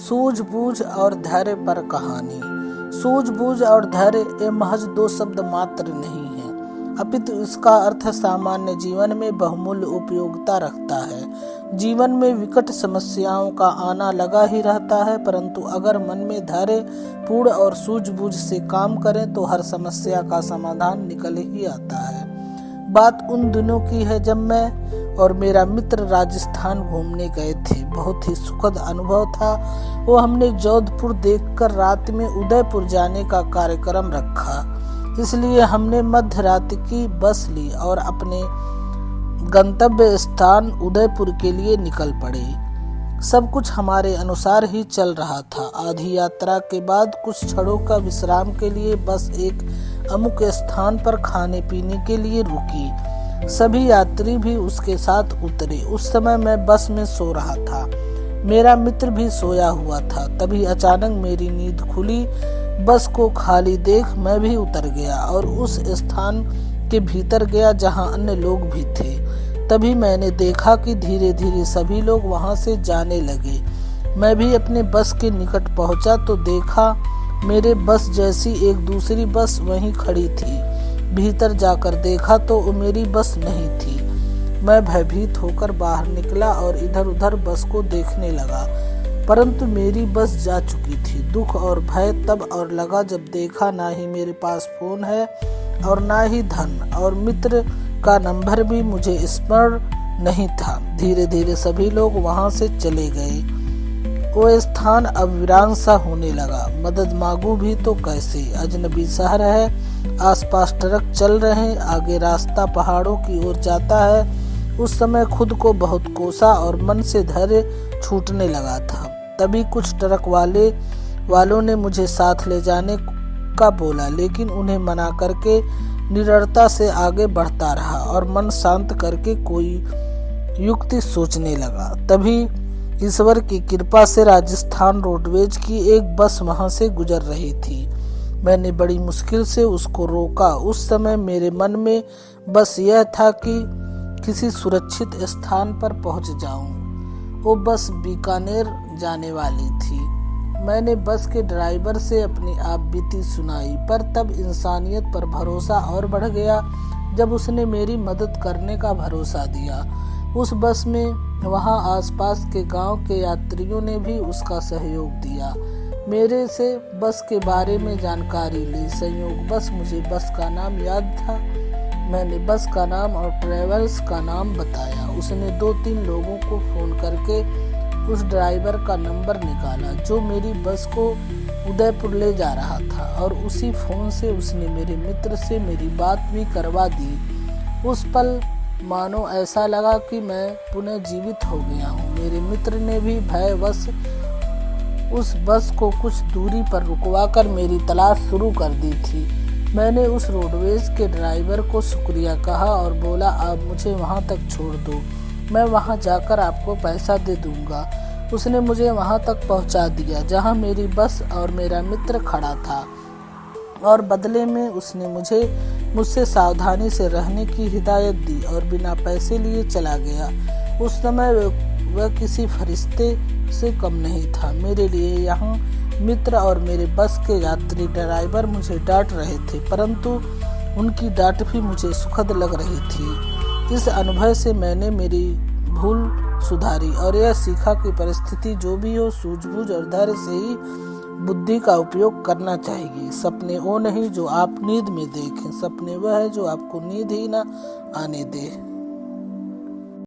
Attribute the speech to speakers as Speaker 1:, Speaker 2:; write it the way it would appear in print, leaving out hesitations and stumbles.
Speaker 1: सूझबूझ और धैर्य पर कहानी। सूझबूझ और धैर्य ये महज दो शब्द मात्र नहीं है, अपितु इसका अर्थ सामान्य जीवन में बहुमूल्य उपयोगिता रखता है। जीवन में विकट समस्याओं का आना लगा ही रहता है, परंतु अगर मन में धैर्य पूर्ण और सूझबूझ से काम करें तो हर समस्या का समाधान निकल ही आता है। बात उन दिनों की है जब मैं और मेरा मित्र राजस्थान घूमने गए थे। बहुत ही सुखद अनुभव था। वो हमने जोधपुर देखकर रात में उदयपुर जाने का कार्यक्रम रखा, इसलिए हमने मध्य रात की बस ली और अपने गंतव्य स्थान उदयपुर के लिए निकल पड़े। सब कुछ हमारे अनुसार ही चल रहा था। आधी यात्रा के बाद कुछ क्षणों का विश्राम के लिए बस एक अमुक स्थान पर खाने पीने के लिए रुकी। सभी यात्री भी उसके साथ उतरे। उस समय मैं बस में सो रहा था, मेरा मित्र भी सोया हुआ था। तभी अचानक मेरी नींद खुली। बस को खाली देख मैं भी उतर गया और उस स्थान के भीतर गया जहां अन्य लोग भी थे। तभी मैंने देखा कि धीरे धीरे सभी लोग वहां से जाने लगे। मैं भी अपने बस के निकट पहुंचा तो देखा मेरे बस जैसी एक दूसरी बस वहीं खड़ी थी। भीतर जाकर देखा तो मेरी बस नहीं थी। मैं भयभीत होकर बाहर निकला और इधर उधर बस को देखने लगा, परंतु मेरी बस जा चुकी थी। दुख और भय तब और लगा जब देखा ना ही मेरे पास फोन है और ना ही धन, और मित्र का नंबर भी मुझे स्मरण नहीं था। धीरे धीरे सभी लोग वहां से चले गए। वो स्थान अब वीरान सा होने लगा। मदद मांगू भी तो कैसे, अजनबी शहर है, आसपास ट्रक चल रहे हैं, आगे रास्ता पहाड़ों की ओर जाता है। उस समय खुद को बहुत कोसा और मन से धैर्य छूटने लगा था। तभी कुछ ट्रक वालों ने मुझे साथ ले जाने का बोला, लेकिन उन्हें मना करके निडरता से आगे बढ़ता रहा और मन शांत करके कोई युक्ति सोचने लगा। तभी ईश्वर की कृपा से राजस्थान रोडवेज की एक बस वहां से गुजर रही थी। मैंने बड़ी मुश्किल से उसको रोका। उस समय मेरे मन में बस यह था कि किसी सुरक्षित स्थान पर पहुंच जाऊं। वो बस बीकानेर जाने वाली थी। मैंने बस के ड्राइवर से अपनी आप बीती सुनाई, पर तब इंसानियत पर भरोसा और बढ़ गया जब उसने मेरी मदद करने का भरोसा दिया। उस बस में वहां आसपास के गांव के यात्रियों ने भी उसका सहयोग दिया। मेरे से बस के बारे में जानकारी ली। संयोग बस मुझे बस का नाम याद था। मैंने बस का नाम और ट्रेवल्स का नाम बताया। उसने 2-3 लोगों को फोन करके उस ड्राइवर का नंबर निकाला जो मेरी बस को उदयपुर ले जा रहा था, और उसी फोन से उसने मेरे मित्र से मेरी बात भी करवा दी। उस पल मानो ऐसा लगा कि मैं पुनः जीवित हो गया हूँ। मेरे मित्र ने भी भयवश उस बस को कुछ दूरी पर रुकवाकर मेरी तलाश शुरू कर दी थी। मैंने उस रोडवेज के ड्राइवर को शुक्रिया कहा और बोला, आप मुझे वहां तक छोड़ दो, मैं वहां जाकर आपको पैसा दे दूंगा। उसने मुझे वहां तक पहुंचा दिया जहां मेरी बस और मेरा मित्र खड़ा था, और बदले में उसने मुझसे सावधानी से रहने की हिदायत दी और बिना पैसे लिए चला गया। उस समय वह किसी फरिश्ते से कम नहीं था। मेरे लिए यहाँ मित्र और मेरे बस के यात्री ड्राइवर मुझे डांट रहे थे, परंतु उनकी डांट भी मुझे सुखद लग रही थी। इस अनुभव से मैंने मेरी भूल सुधारी और यह सीखा कि परिस्थिति जो भी हो, सूझबूझ और धैर्य से ही बुद्धि का उपयोग करना चाहिए। सपने वो नहीं जो आप नींद में देखें, सपने वह है जो आपको नींद ही ना आने दे।